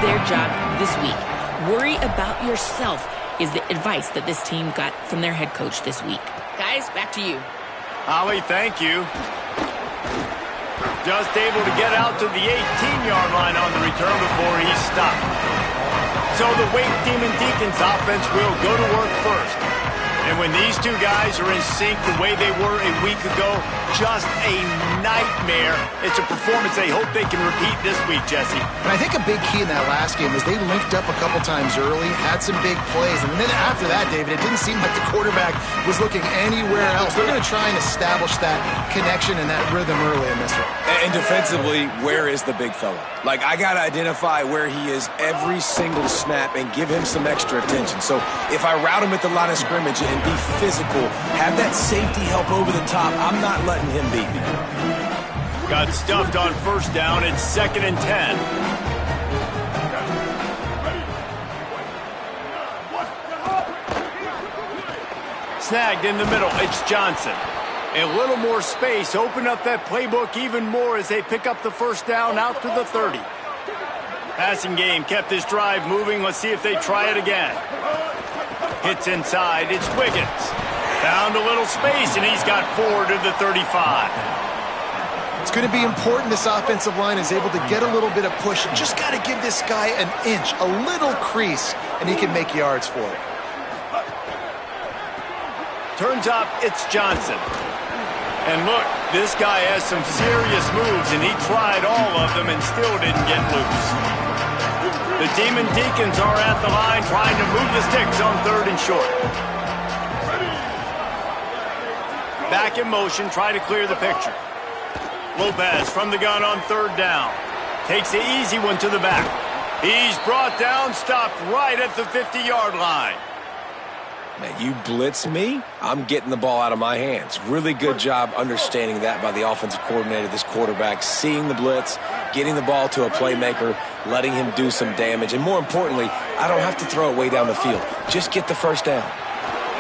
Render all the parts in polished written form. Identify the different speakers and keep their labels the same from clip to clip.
Speaker 1: their job this week. Worry about yourself is the advice that this team got from their head coach this week. Guys, back to you.
Speaker 2: Holly, thank you. Just able to get out to the 18-yard line on the return before he's stopped. So the Wake Demon Deacons offense will go to work first. And when these two guys are in sync the way they were a week ago, just a nightmare. It's a performance they hope they can repeat this week, Jesse.
Speaker 3: And I think a big key in that last game was they linked up a couple times early, had some big plays, and then after that, David, it didn't seem like the quarterback was looking anywhere else. They're going to try and establish that connection and that rhythm early in this one.
Speaker 4: And defensively, where is the big fella? Like, I got to identify where he is every single snap and give him some extra attention. So if I route him at the line of scrimmage and be physical, have that safety help over the top, I'm not letting him beat me.
Speaker 2: Got stuffed on first down. It's 2nd and 10. Snagged in the middle. It's Johnson. A little more space. Open up that playbook even more as they pick up the first down out to the 30. Passing game kept this drive moving. Let's see if they try it again. Hits inside. It's Wiggins. Found a little space, and he's got 4 to the 35.
Speaker 3: It's going to be important this offensive line is able to get a little bit of push. Just got to give this guy an inch, a little crease, and he can make yards for it.
Speaker 2: Turns up, it's Johnson. And look, this guy has some serious moves, and he tried all of them and still didn't get loose. The Demon Deacons are at the line trying to move the sticks on 3rd and short. Back in motion, try to clear the picture. Lopez from the gun on 3rd down. Takes the easy one to the back. He's brought down, stopped right at the 50-yard line.
Speaker 4: Now, you blitz me, I'm getting the ball out of my hands. Really good job understanding that by the offensive coordinator, this quarterback, seeing the blitz, getting the ball to a playmaker, letting him do some damage. And more importantly, I don't have to throw it way down the field. Just get the first down.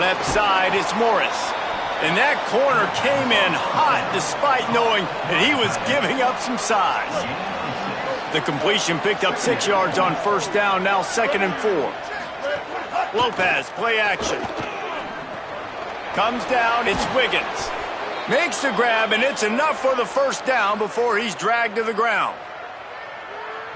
Speaker 2: Left side, it's Morris. And that corner came in hot despite knowing that he was giving up some size. The completion picked up 6 yards on first down, now 2nd and 4. Lopez, play action. Comes down, it's Wiggins. Makes the grab, and it's enough for the first down before he's dragged to the ground.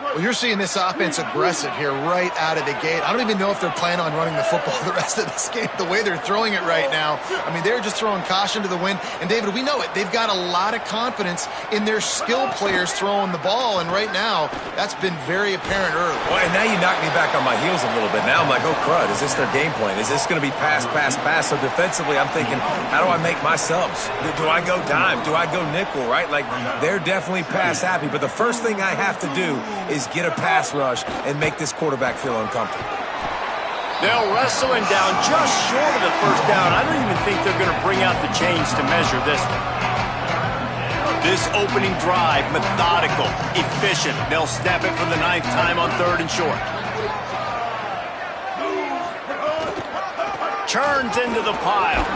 Speaker 3: Well, you're seeing this offense aggressive here right out of the gate. I don't even know if they're planning on running the football the rest of this game, the way they're throwing it right now. I mean, they're just throwing caution to the wind. And, David, we know it. They've got a lot of confidence in their skill players throwing the ball, and right now that's been very apparent early.
Speaker 4: Well, and now you knock me back on my heels a little bit. Now I'm like, oh, crud, is this their game plan? Is this going to be pass, pass, pass? So defensively, I'm thinking, how do I make my subs? Do I go dime? Do I go nickel, right? Like, they're definitely pass happy, but the first thing I have to do is get a pass rush and make this quarterback feel uncomfortable.
Speaker 2: They'll wrestle him down just short of the first down. I don't even think they're going to bring out the chains to measure this one. This opening drive, methodical, efficient. They'll snap it for the 9th time on 3rd and short. Churns into the pile.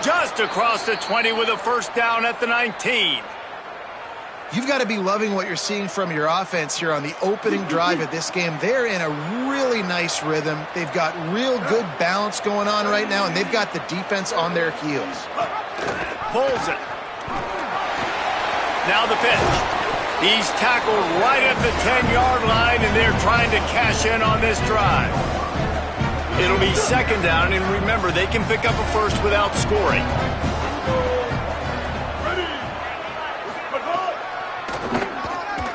Speaker 2: Just across the 20 with a first down at the 19.
Speaker 3: You've got to be loving what you're seeing from your offense here on the opening drive of this game. They're in a really nice rhythm. They've got real good balance going on right now, and they've got the defense on their heels.
Speaker 2: Pulls it. Now the pitch. He's tackled right at the 10-yard line, and they're trying to cash in on this drive. It'll be 2nd down, and remember, they can pick up a first without scoring.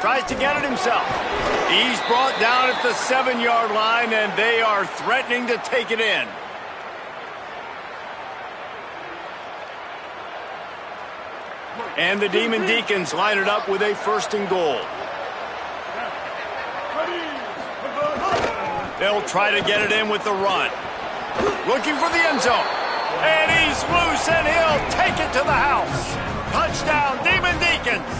Speaker 2: Tries to get it himself. He's brought down at the 7-yard line, and they are threatening to take it in. And the Demon Deacons line it up with a 1st and goal. They'll try to get it in with the run. Looking for the end zone. And he's loose, and he'll take it to the house. Touchdown, Demon Deacons.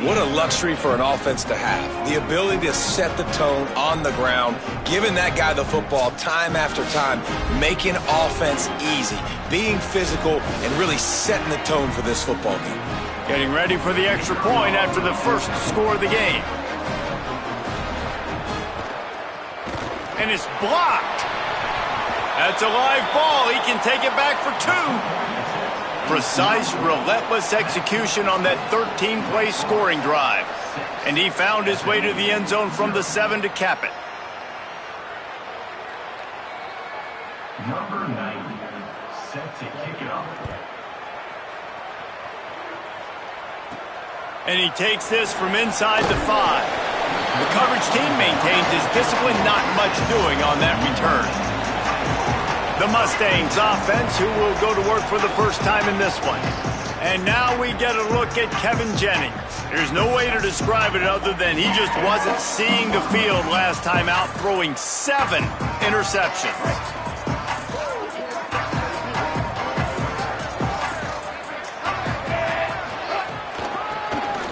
Speaker 4: What a luxury for an offense to have. The ability to set the tone on the ground, giving that guy the football time after time, making offense easy, being physical, and really setting the tone for this football game.
Speaker 2: Getting ready for the extra point after the first score of the game. and it's blocked. That's a live ball. He can take it back for 2. Precise, relentless execution on that 13-play scoring drive. And he found his way to the end zone from the 7 to cap it.
Speaker 5: Number 90, set to kick it off.
Speaker 2: And he takes this from inside the 5. The coverage team maintains his discipline, not much doing on that return. The Mustangs offense, who will go to work for the first time in this one. And now we get a look at Kevin Jennings. There's no way to describe it other than he just wasn't seeing the field last time out, throwing 7 interceptions.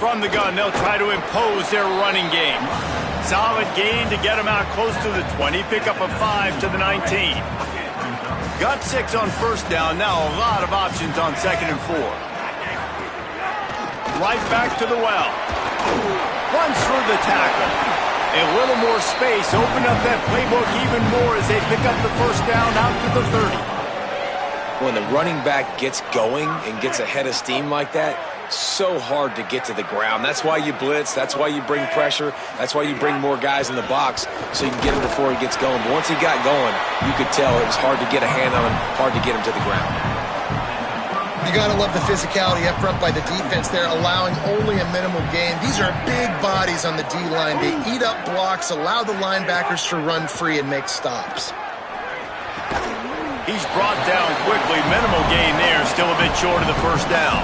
Speaker 2: From the gun, they'll try to impose their running game. Solid gain to get them out close to the 20, pick up a 5 to the 19. Got 6 on first down, now a lot of options on 2nd and 4. Right back to the well. Runs through the tackle. A little more space, open up that playbook even more as they pick up the first down out to the 30.
Speaker 4: When the running back gets going and gets ahead of steam like that, so hard to get to the ground. That's why you blitz. That's why you bring pressure. That's why you bring more guys in the box so you can get him before he gets going. But once he got going, you could tell it was hard to get a hand on him, hard to get him to the ground.
Speaker 3: You got to love the physicality up front by the defense there, allowing only a minimal gain. These are big bodies on the D-line. They eat up blocks, allow the linebackers to run free and make stops.
Speaker 2: He's brought down quickly. Minimal gain there, still a bit short of the first down.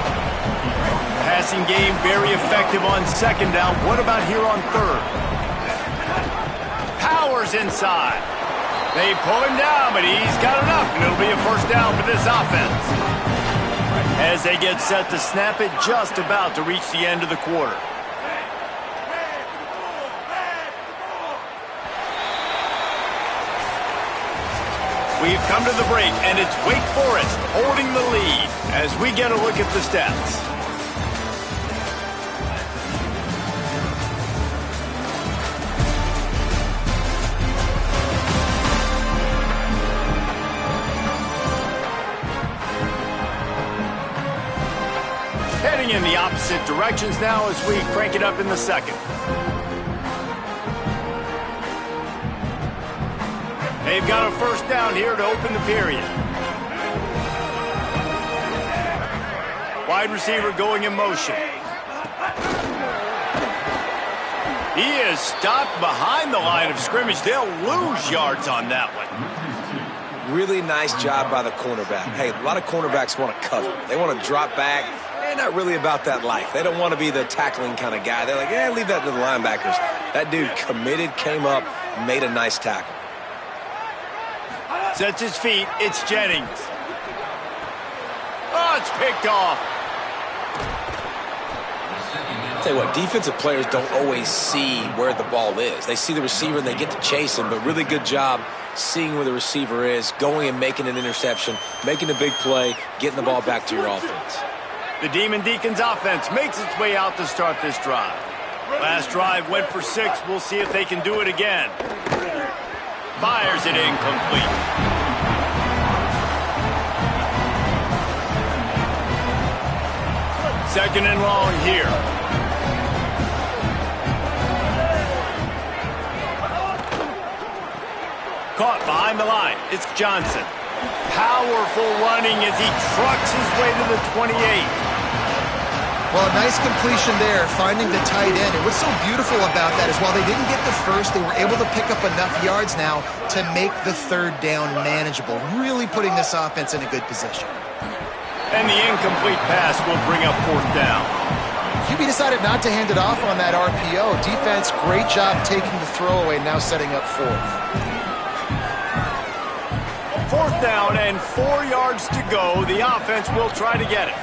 Speaker 2: Passing game very effective on 2nd down. What about here on 3rd? Powers inside. They pull him down, but he's got enough, and it'll be a first down for this offense. As they get set to snap it, just about to reach the end of the quarter. We've come to the break, and it's Wake Forest holding the lead as we get a look at the stats. Heading in the opposite directions now as we crank it up in the 2nd. They've got a first down here to open the period. Wide receiver going in motion. He is stopped behind the line of scrimmage. They'll lose yards on that one.
Speaker 4: Really nice job by the cornerback. Hey, a lot of cornerbacks want to cover. They want to drop back. They're not really about that life. They don't want to be the tackling kind of guy. They're like, yeah, leave that to the linebackers. That dude committed, came up, made a nice tackle.
Speaker 2: Sets his feet. It's Jennings. Oh, it's picked off.
Speaker 4: Tell you what, defensive players don't always see where the ball is. They see the receiver and they get to chase him, but really good job seeing where the receiver is, going and making an interception, making a big play, getting the ball back to your offense.
Speaker 2: The Demon Deacons offense makes its way out to start this drive. Last drive went for 6. We'll see if they can do it again. Fires it incomplete. Second and long here. Caught behind the line. It's Johnson. Powerful running as he trucks his way to the 28.
Speaker 3: Well, a nice completion there, finding the tight end. And what's so beautiful about that is while they didn't get the first, they were able to pick up enough yards now to make the 3rd down manageable, really putting this offense in a good position.
Speaker 2: And the incomplete pass will bring up 4th down.
Speaker 3: QB decided not to hand it off on that RPO. Defense, great job taking the throwaway, now setting up 4th.
Speaker 2: 4th down and 4 yards to go. The offense will try to get it.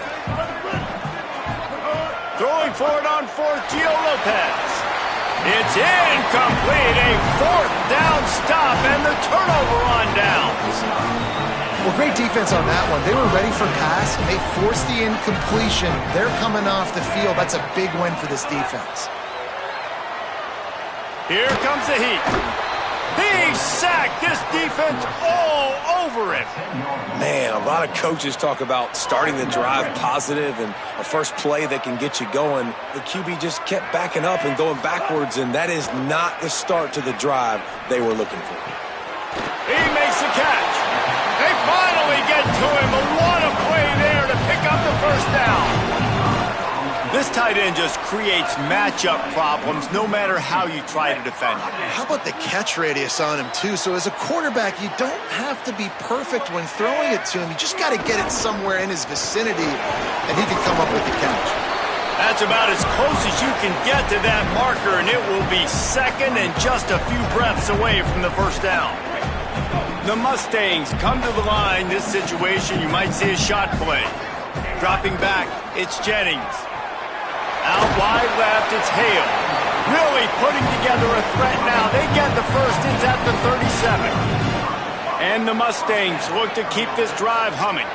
Speaker 2: Throwing forward on 4th, Gio Lopez. It's incomplete. A 4th down stop and the turnover on downs.
Speaker 3: Well, great defense on that one. They were ready for pass, and they forced the incompletion. They're coming off the field. That's a big win for this defense.
Speaker 2: Here comes the heat. He sacked this defense all over him.
Speaker 4: Man, a lot of coaches talk about starting the drive positive and a first play that can get you going. The QB just kept backing up and going backwards, and that is not the start to the drive they were looking for.
Speaker 2: He makes the catch. They finally get to him, but what a play there to pick up the first down. This tight end just creates matchup problems no matter how you try to defend him.
Speaker 3: How about the catch radius on him, too? So as a quarterback, you don't have to be perfect when throwing it to him. You just got to get it somewhere in his vicinity, and he can come up with the catch.
Speaker 2: That's about as close as you can get to that marker, and it will be second and just a few breaths away from the first down. The Mustangs come to the line. This situation, you might see a shot play. Dropping back, it's Jennings. Out wide left, it's Hale. Really putting together a threat now. They get the first. It's at the 37. And the Mustangs look to keep this drive humming.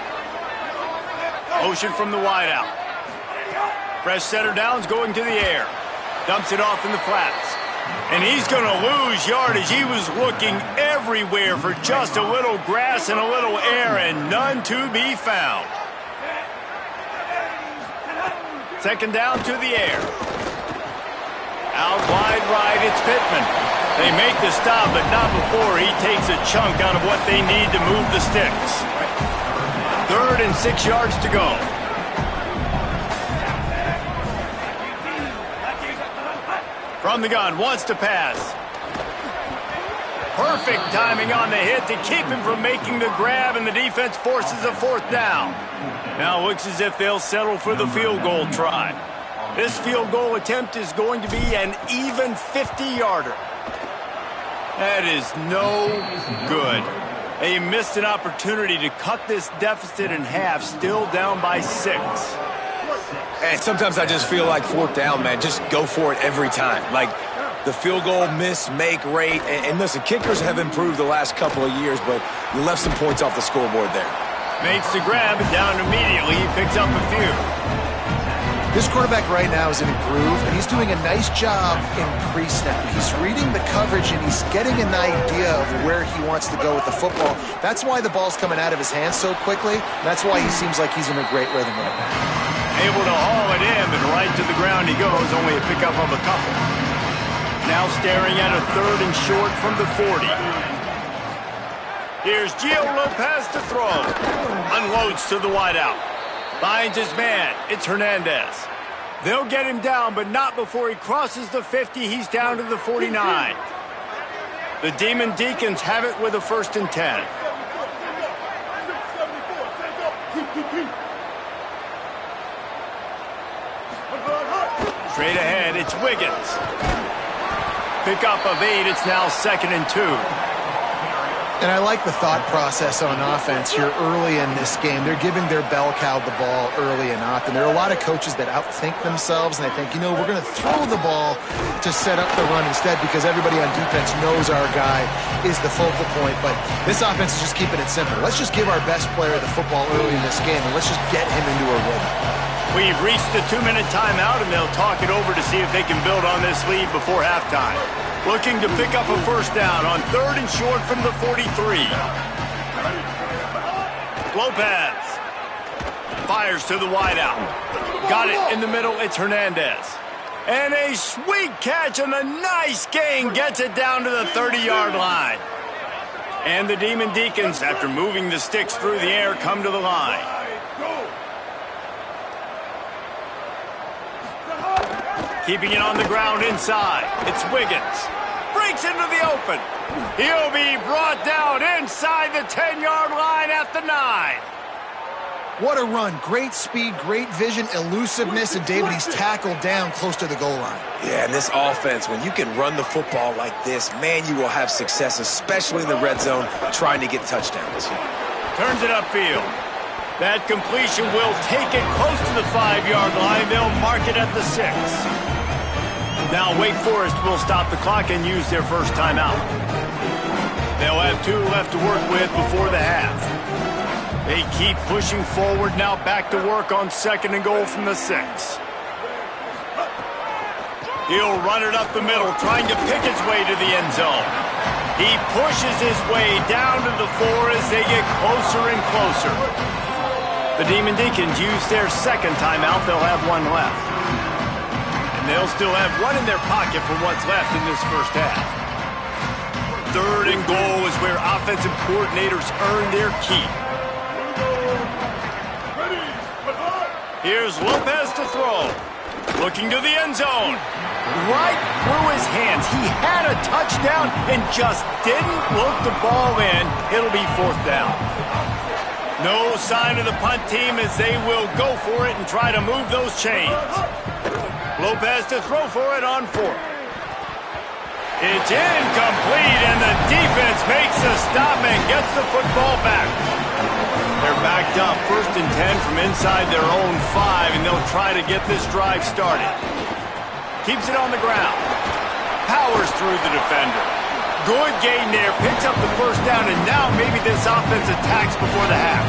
Speaker 2: Motion from the wideout. Fresh setter downs going to the air. Dumps it off in the flats. And he's going to lose yardage. He was looking everywhere for just a little grass and a little air, and none to be found. Second down to the air. Out wide right, it's Pittman. They make the stop, but not before he takes a chunk out of what they need to move the sticks. 3rd and 6 yards to go. From the gun, wants to pass. Perfect timing on the hit to keep him from making the grab, and the defense forces a 4th down. Now it looks as if they'll settle for the field goal try. This field goal attempt is going to be an even 50-yarder. That is no good. They missed an opportunity to cut this deficit in half, still down by 6.
Speaker 4: And sometimes I just feel like 4th down, man. Just go for it every time. Like the field goal miss-make rate. And listen, kickers have improved the last couple of years, but you left some points off the scoreboard there.
Speaker 2: Makes the grab, and down immediately. He picks up a few.
Speaker 3: This quarterback right now is in a groove, and he's doing a nice job in pre-snap. He's reading the coverage, and he's getting an idea of where he wants to go with the football. That's why the ball's coming out of his hands so quickly. That's why he seems like he's in a great rhythm right now.
Speaker 2: Able to haul it in, but right to the ground he goes, only a pickup of a couple. Now staring at a 3rd and short from the 40. Here's Gio Lopez to throw. Unloads to the wideout. Finds his man. It's Hernandez. They'll get him down, but not before he crosses the 50. He's down to the 49. The Demon Deacons have it with a 1st and 10. Straight ahead, it's Wiggins. Pickup of 8. It's now 2nd and 2.
Speaker 3: And I like the thought process on offense here early in this game. They're giving their bell cow the ball early and often. There are a lot of coaches that outthink themselves, and they think, you know, we're going to throw the ball to set up the run instead because everybody on defense knows our guy is the focal point. But this offense is just keeping it simple. Let's just give our best player the football early in this game, and let's just get him into a rhythm.
Speaker 2: We've reached the 2-minute timeout, and they'll talk it over to see if they can build on this lead before halftime. Looking to pick up a 1st down on 3rd and short from the 43. Lopez fires to the wideout. Got it in the middle. It's Hernandez. And a sweet catch and a nice gain gets it down to the 30-yard line. And the Demon Deacons, after moving the sticks through the air, come to the line. Keeping it on the ground inside. It's Wiggins. Breaks into the open. He'll be brought down inside the 10-yard line at the 9.
Speaker 3: What a run. Great speed, great vision, elusiveness, and David, he's tackled down close to the goal line.
Speaker 4: Yeah, and this offense, when you can run the football like this, man, you will have success, especially in the red zone, trying to get touchdowns.
Speaker 2: Turns it upfield. That completion will take it close to the 5-yard line. They'll mark it at the 6. Now Wake Forest will stop the clock and use their first timeout. They'll have 2 left to work with before the half. They keep pushing forward, now back to work on 2nd and goal from the 6. He'll run it up the middle, trying to pick his way to the end zone. He pushes his way down to the floor as they get closer and closer. The Demon Deacons use their second timeout. They'll have one left. And they'll still have one in their pocket for what's left in this first half. Third and goal is where offensive coordinators earn their keep. Here's Lopez to throw. Looking to the end zone. Right through his hands. He had a touchdown and just didn't look the ball in. It'll be fourth down. No sign of the punt team as they will go for it and try to move those chains. Lopez to throw for it on fourth. It's incomplete, and the defense makes a stop and gets the football back. They're backed up, 1st and 10 from inside their own 5, and they'll try to get this drive started. Keeps it on the ground. Powers through the defender. Good gain there, picks up the first down, and now maybe this offense attacks before the half.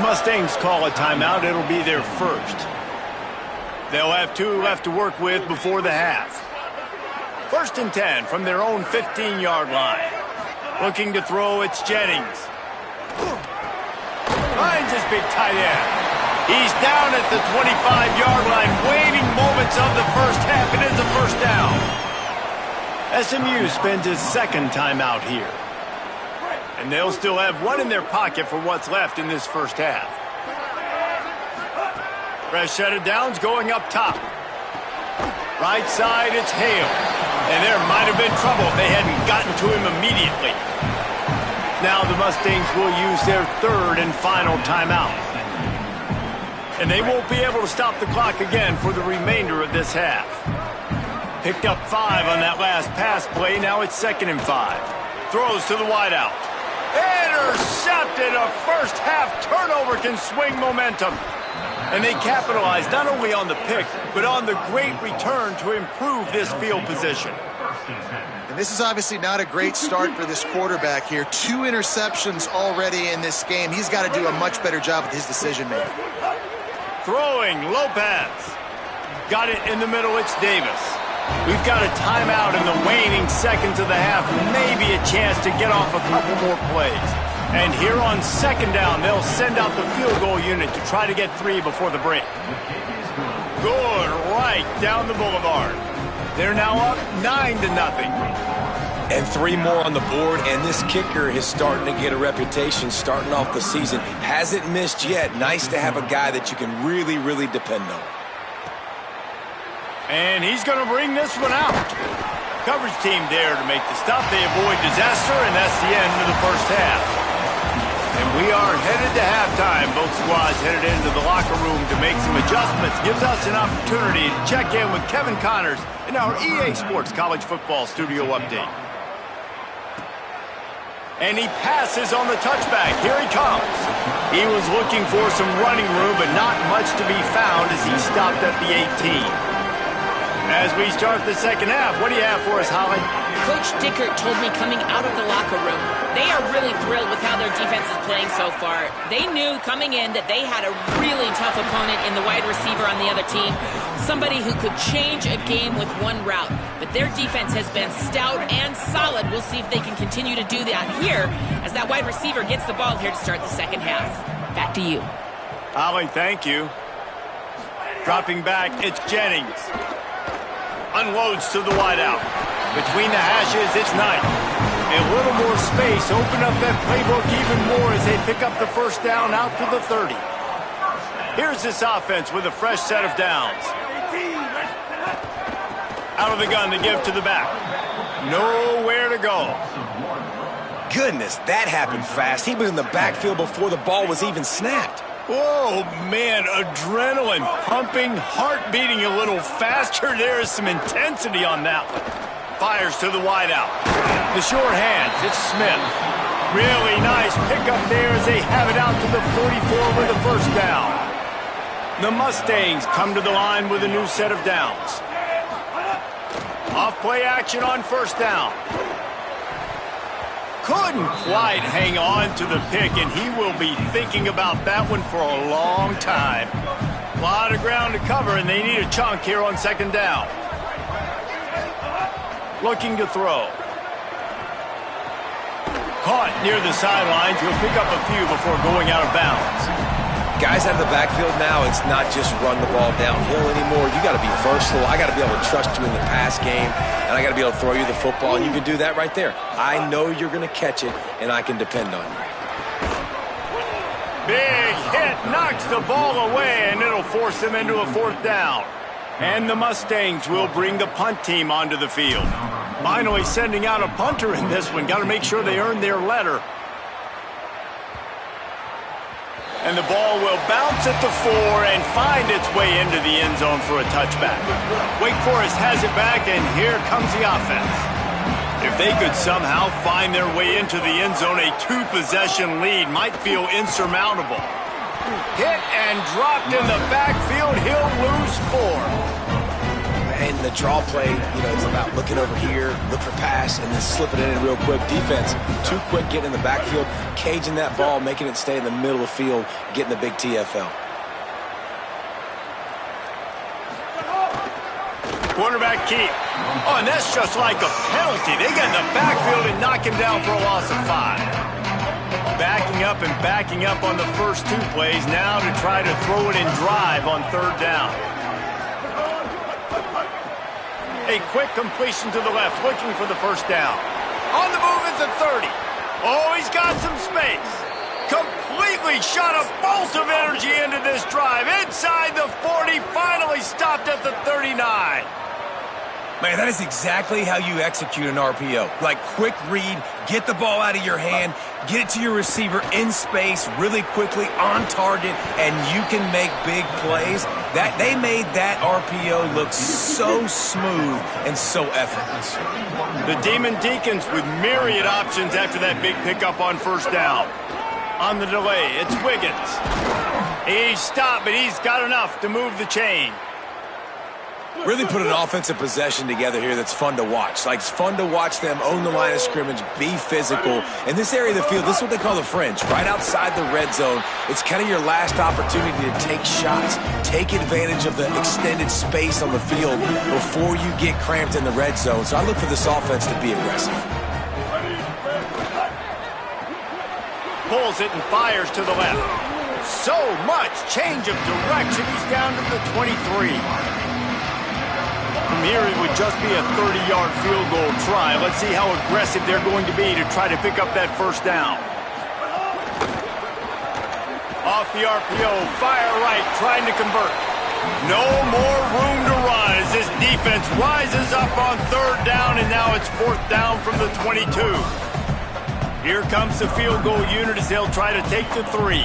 Speaker 2: Mustangs call a timeout. It'll be their first. They'll have 2 left to work with before the half. 1st and 10 from their own 15-yard line. Looking to throw, it's Jennings. Finds his big tight end. He's down at the 25-yard line, waning moments of the first half. It is a first down. SMU spends his second timeout here. And they'll still have one in their pocket for what's left in this first half. Fresh set of downs going up top. Right side, it's Hale. And there might have been trouble if they hadn't gotten to him immediately. Now the Mustangs will use their third and final timeout. And they won't be able to stop the clock again for the remainder of this half. Picked up 5 on that last pass play. Now it's 2nd and 5. Throws to the wideout. Intercepted. A first half turnover can swing momentum. And they capitalize not only on the pick, but on the great return to improve this field position.
Speaker 3: And this is obviously not a great start for this quarterback here. 2 interceptions already in this game. He's got to do a much better job with his decision-making.
Speaker 2: Throwing, Lopez. Got it in the middle, it's Davis. We've got a timeout in the waning seconds of the half. Maybe a chance to get off a couple more plays. And here on 2nd down, they'll send out the field goal unit to try to get 3 before the break. Good right down the boulevard. They're now up 9-0.
Speaker 4: And 3 more on the board, and this kicker is starting to get a reputation starting off the season. Hasn't missed yet. Nice to have a guy that you can really, really depend on.
Speaker 2: And he's going to bring this one out. Coverage team there to make the stop. They avoid disaster, and that's the end of the first half. And we are headed to halftime. Both squads headed into the locker room to make some adjustments. Gives us an opportunity to check in with Kevin Connors in our EA Sports College Football Studio Update. And he passes on the touchback. Here he comes. He was looking for some running room, but not much to be found as he stopped at the 18. As we start the second half, what do you have for us, Holly?
Speaker 1: Coach Dickert told me coming out of the locker room, they are really thrilled with how their defense is playing so far. They knew coming in that they had a really tough opponent in the wide receiver on the other team, somebody who could change a game with one route. But their defense has been stout and solid. We'll see if they can continue to do that here as that wide receiver gets the ball here to start the second half. Back to you.
Speaker 2: Holly, thank you. Dropping back, it's Jennings. Unloads to the wideout. Between the hashes, it's Knight. A little more space. Open up that playbook even more as they pick up the first down out to the 30. Here's this offense with a fresh set of downs. Out of the gun to give to the back. Nowhere to go.
Speaker 4: Goodness, that happened fast. He was in the backfield before the ball was even snapped.
Speaker 2: Oh, man, adrenaline pumping, heart beating a little faster. There is some intensity on that one. Fires to the wideout. The short hands, it's Smith. Really nice pickup there as they have it out to the 44 with the first down. The Mustangs come to the line with a new set of downs. Off play action on first down. Couldn't quite hang on to the pick, and he will be thinking about that one for a long time. A lot of ground to cover, and they need a chunk here on second down. Looking to throw. Caught near the sidelines. He'll pick up a few before going out of bounds.
Speaker 4: Guys out of the backfield now, it's not just run the ball downhill anymore. You got to be versatile. I got to be able to trust you in the pass game, and I got to be able to throw you the football, and you can do that right there. I know you're going to catch it, and I can depend on you.
Speaker 2: Big hit, knocks the ball away, and it'll force them into a 4th down. And the Mustangs will bring the punt team onto the field. Finally sending out a punter in this one. Got to make sure they earn their letter. And the ball will bounce at the 4 and find its way into the end zone for a touchback. Wake Forest has it back, and here comes the offense. If they could somehow find their way into the end zone, a 2-possession lead might feel insurmountable. Hit and dropped in the backfield. He'll lose 4.
Speaker 4: And the draw play, it's about looking over here, look for pass, and then slipping it in real quick. Defense, too quick getting in the backfield, caging that ball, making it stay in the middle of the field, getting the big TFL.
Speaker 2: Quarterback keep. Oh, and that's just like a penalty. They get in the backfield and knock him down for a loss of 5. Backing up on the first 2 plays now to try to throw it and drive on 3rd down. A quick completion to the left, looking for the 1st down. On the move at the 30. Oh, he's got some space. Completely shot a bolt of energy into this drive. Inside the 40, finally stopped at the 39.
Speaker 4: Man, that is exactly how you execute an RPO. Like, quick read, get the ball out of your hand, get it to your receiver in space really quickly, on target, and you can make big plays. They made that RPO look so smooth and so effortless.
Speaker 2: The Demon Deacons with myriad options after that big pickup on 1st down. On the delay, it's Wiggins. He's stopped, but he's got enough to move the chain.
Speaker 4: Really put an offensive possession together here that's fun to watch. Like, it's fun to watch them own the line of scrimmage, be physical. In this area of the field, this is what they call the fringe, right outside the red zone. It's kind of your last opportunity to take shots, take advantage of the extended space on the field before you get cramped in the red zone. So I look for this offense to be aggressive.
Speaker 2: Pulls it and fires to the left. So much change of direction. He's down to the 23. From here, it would just be a 30-yard field goal try. Let's see how aggressive they're going to be to try to pick up that 1st down. Off the RPO, fire right, trying to convert. No more room to run as this defense rises up on 3rd down, and now it's 4th down from the 22. Here comes the field goal unit as they'll try to take the 3.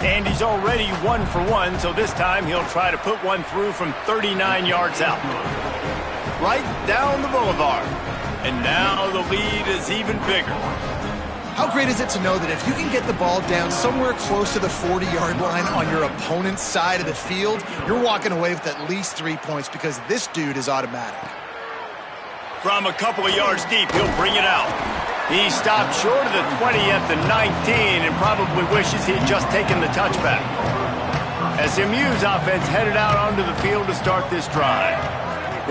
Speaker 2: And he's already 1 for 1, so this time he'll try to put one through from 39 yards out. Right down the boulevard. And now the lead is even bigger.
Speaker 3: How great is it to know that if you can get the ball down somewhere close to the 40-yard line on your opponent's side of the field, you're walking away with at least 3 points because this dude is automatic.
Speaker 2: From a couple of yards deep, he'll bring it out. He stopped short of the 20 at the 19 and probably wishes he had just taken the touchback. SMU's offense headed out onto the field to start this drive.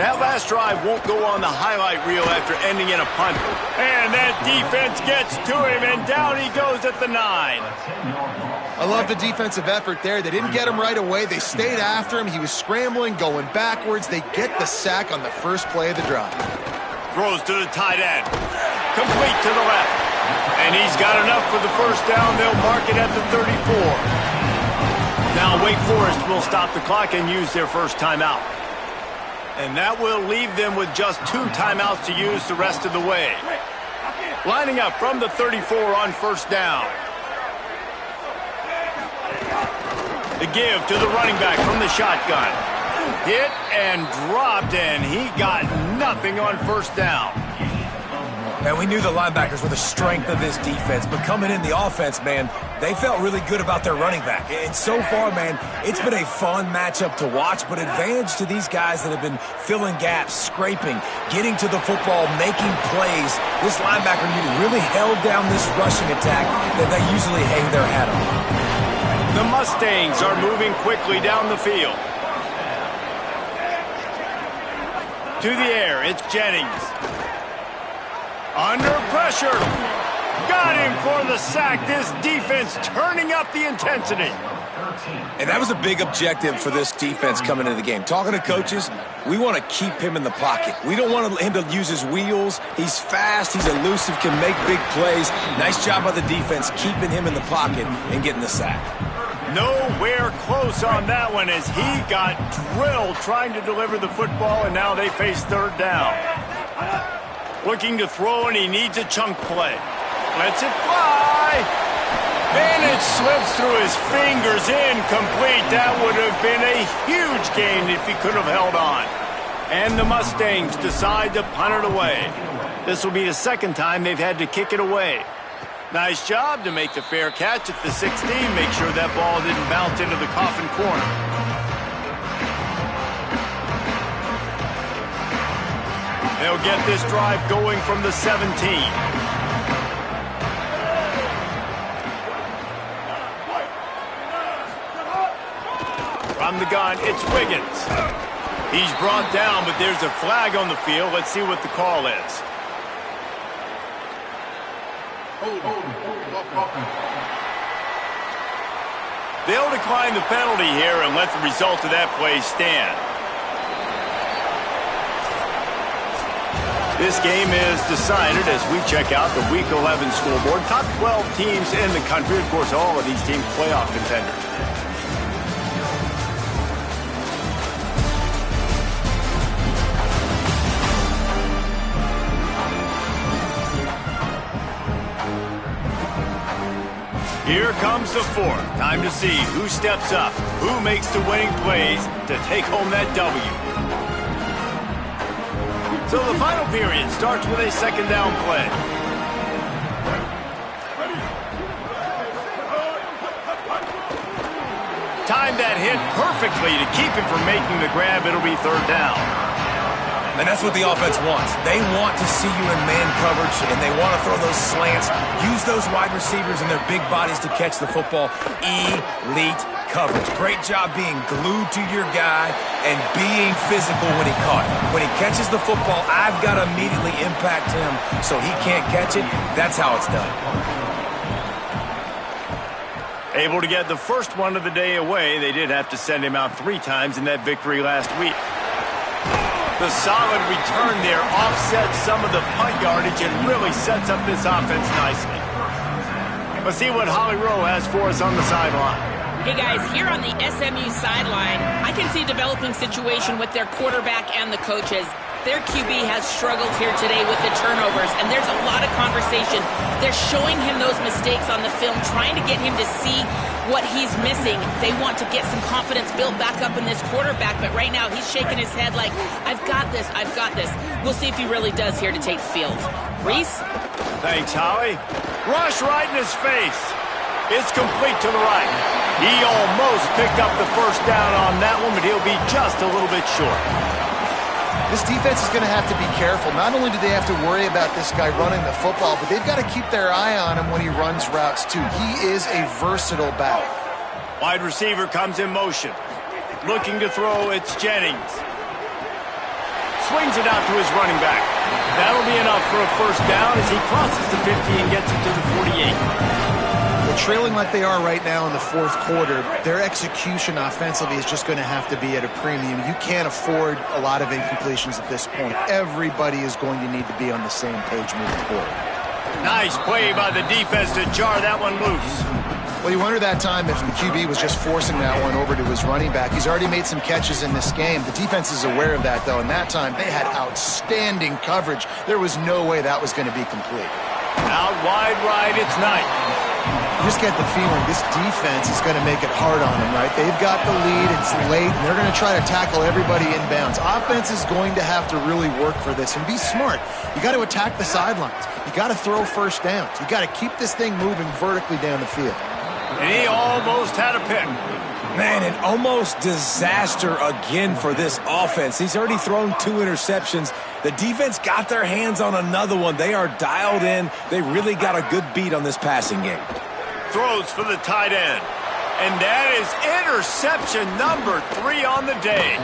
Speaker 2: That last drive won't go on the highlight reel after ending in a punt. And that defense gets to him, and down he goes at the 9.
Speaker 3: I love the defensive effort there. They didn't get him right away. They stayed after him. He was scrambling, going backwards. They get the sack on the first play of the drive.
Speaker 2: Throws to the tight end. Complete to the left. And he's got enough for the 1st down. They'll mark it at the 34. Now Wake Forest will stop the clock and use their first timeout. And that will leave them with just 2 timeouts to use the rest of the way. Lining up from the 34 on 1st down. The give to the running back from the shotgun. Hit and dropped, and he got nothing on 1st down.
Speaker 4: And we knew the linebackers were the strength of this defense, but coming in the offense, man, they felt really good about their running back. And so far, man, it's been a fun matchup to watch, but advantage to these guys that have been filling gaps, scraping, getting to the football, making plays. This linebacker unit really held down this rushing attack that they usually hang their hat on.
Speaker 2: The Mustangs are moving quickly down the field. To the air, it's Jennings. Under pressure. Got him for the sack. This defense turning up the intensity.
Speaker 4: And that was a big objective for this defense coming into the game. Talking to coaches, we want to keep him in the pocket. We don't want him to use his wheels. He's fast, he's elusive, can make big plays. Nice job by the defense keeping him in the pocket and getting the sack.
Speaker 2: Nowhere close on that one as he got drilled trying to deliver the football, and now they face third down. Looking to throw, and he needs a chunk play. Lets it fly. And it slips through his fingers, incomplete. That would have been a huge gain if he could have held on. And the Mustangs decide to punt it away. This will be the second time they've had to kick it away. Nice job to make the fair catch at the 16. Make sure that ball didn't bounce into the coffin corner. They'll get this drive going from the 17. From the gun, it's Wiggins. He's brought down, but there's a flag on the field. Let's see what the call is. They'll decline the penalty here and let the result of that play stand. This game is decided as we check out the Week 11 scoreboard. Top 12 teams in the country. Of course, all of these teams playoff contenders. Here comes the fourth. Time to see who steps up, who makes the winning plays to take home that W. So the final period starts with a second down play. Time that hit perfectly to keep him from making the grab. It'll be third down.
Speaker 4: And that's what the offense wants. They want to see you in man coverage, and they want to throw those slants, use those wide receivers and their big bodies to catch the football. Elite coverage. Great job being glued to your guy and being physical when he caught it. When he catches the football, I've got to immediately impact him so he can't catch it. That's how it's done.
Speaker 2: Able to get the first one of the day away. They did have to send him out 3 times in that victory last week. The solid return there offsets some of the punt yardage and really sets up this offense nicely. Let's see what Holly Rowe has for us on the sideline.
Speaker 1: Hey guys, here on the SMU sideline, I can see a developing situation with their quarterback and the coaches. Their QB has struggled here today with the turnovers, and there's a lot of conversation. They're showing him those mistakes on the film, trying to get him to see what he's missing. They want to get some confidence built back up in this quarterback, but right now he's shaking his head like, I've got this, I've got this. We'll see if he really does here to take the field. Reese?
Speaker 2: Thanks, Holly. Rush right in his face. It's complete to the right. He almost picked up the first down on that one, but he'll be just a little bit short.
Speaker 3: This defense is going to have to be careful. Not only do they have to worry about this guy running the football, but they've got to keep their eye on him when he runs routes, too. He is a versatile back.
Speaker 2: Wide receiver comes in motion. Looking to throw, it's Jennings. Swings it out to his running back. That'll be enough for a first down as he crosses the 50 and gets it to the 48.
Speaker 3: Well, trailing like they are right now in the fourth quarter, their execution offensively is just going to have to be at a premium. You can't afford a lot of incompletions at this point. Everybody is going to need to be on the same page moving forward.
Speaker 2: Nice play by the defense to jar that one loose.
Speaker 3: Well, you wonder that time if the QB was just forcing that one over to his running back. He's already made some catches in this game. The defense is aware of that, though, and that time they had outstanding coverage. There was no way that was going to be complete.
Speaker 2: Out wide right, it's Knight.
Speaker 3: You just get the feeling this defense is going to make it hard on them, right? They've got the lead, it's late, and they're going to try to tackle everybody inbounds. Offense is going to have to really work for this and be smart. You got to attack the sidelines. You got to throw first downs. You got to keep this thing moving vertically down the field.
Speaker 2: And he almost had a pick.
Speaker 4: Man, an almost disaster again for this offense. He's already thrown 2 interceptions. The defense got their hands on another one. They are dialed in. They really got a good beat on this passing game.
Speaker 2: Throws for the tight end. And that is interception number 3 on the day.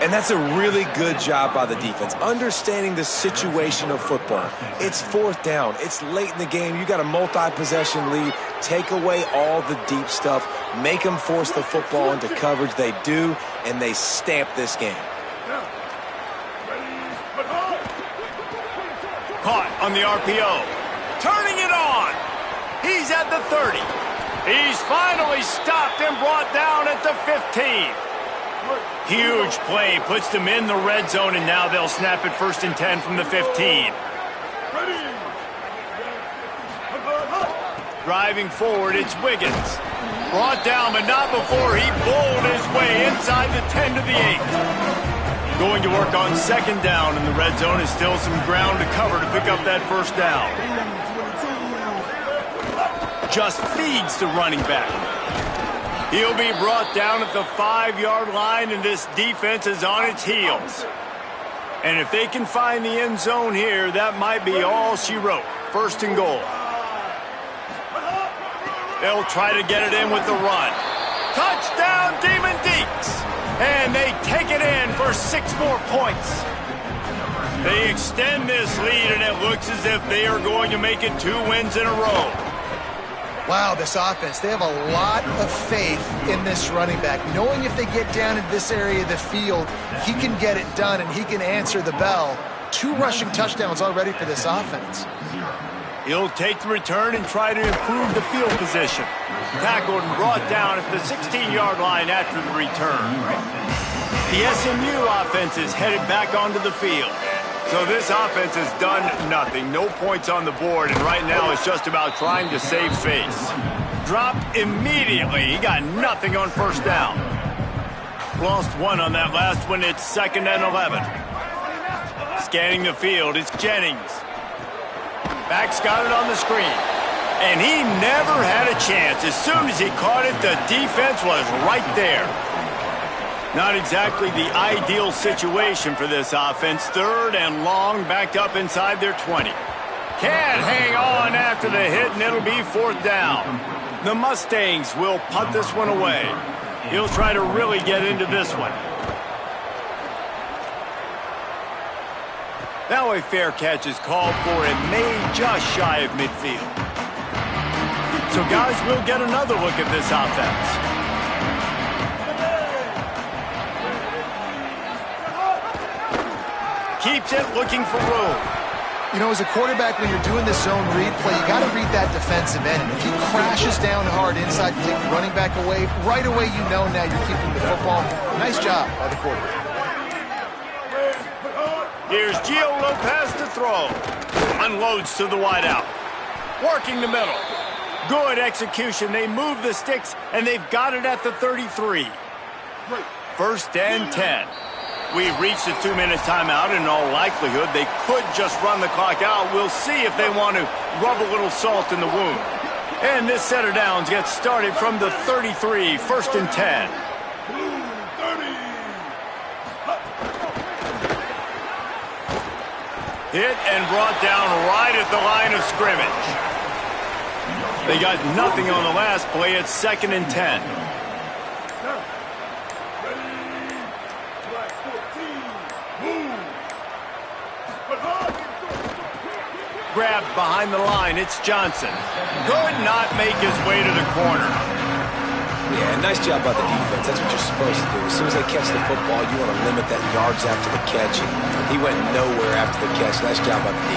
Speaker 4: And that's a really good job by the defense, understanding the situation of football. It's fourth down. It's late in the game. You got a multi-possession lead. Take away all the deep stuff. Make them force the football into coverage. They do, and they stamp this game.
Speaker 2: Caught on the RPO. Turning it on. He's at the 30. He's finally stopped and brought down at the 15. Huge play, puts them in the red zone, and now they'll snap it 1st and 10 from the 15. Driving forward, it's Wiggins. Brought down, but not before he bowled his way inside the 10 to the 8. Going to work on 2nd down, and the red zone is still some ground to cover to pick up that 1st down. Just feeds the running back. He'll be brought down at the 5-yard line, and this defense is on its heels. And if they can find the end zone here, that might be all she wrote. 1st and goal. They'll try to get it in with the run. Touchdown, Demon Deeks! And they take it in for 6 more points. They extend this lead, and it looks as if they are going to make it 2 wins in a row.
Speaker 3: Wow, this offense, they have a lot of faith in this running back, knowing if they get down in this area of the field, he can get it done and he can answer the bell. 2 rushing touchdowns already for this offense.
Speaker 2: He'll take the return and try to improve the field position. Tackled and brought down at the 16-yard line after the return. The SMU offense is headed back onto the field. So this offense has done nothing. No points on the board, and right now it's just about trying to save face. Dropped immediately. He got nothing on 1st down. Lost 1 on that last one. It's 2nd and 11. Scanning the field, it's Jennings. Back's got it on the screen. And he never had a chance. As soon as he caught it, the defense was right there. Not exactly the ideal situation for this offense. 3rd and long, backed up inside their 20. Can't hang on after the hit, and it'll be 4th down. The Mustangs will punt this one away. He'll try to really get into this one. Now a fair catch is called for and made just shy of midfield. So, guys, we'll get another look at this offense. Keeps it, looking for room.
Speaker 3: You know, as a quarterback, when you're doing this zone read play, you got to read that defensive end. And if he crashes down hard inside to take the running back away, right away you know now you're keeping the football. Nice job by the quarterback.
Speaker 2: Here's Gio Lopez to throw. Unloads to the wideout. Working the middle. Good execution. They move the sticks, and they've got it at the 33. 1st and 10. We've reached a 2-minute timeout. In all likelihood, they could just run the clock out. We'll see if they want to rub a little salt in the wound. And this set of downs gets started from the 33, 1st and 10. Hit and brought down right at the line of scrimmage. They got nothing on the last play. It's 2nd and 10. Grabbed behind the line, it's Johnson. Could not make his way to the corner.
Speaker 4: Yeah, nice job by the defense. That's what you're supposed to do. As soon as they catch the football, you want to limit that yards after the catch. He went nowhere after the catch. Nice job by the D.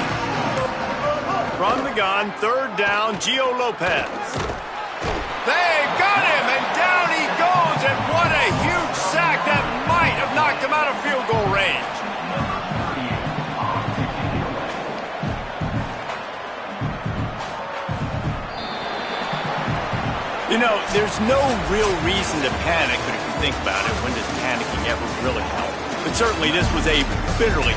Speaker 2: From the gun, 3rd down, Gio Lopez. They got him, and down he goes, and what a huge sack that might have knocked him out of field goal range. You know, there's no real reason to panic, but if you think about it, when does panicking ever really help? But certainly this was a bitterly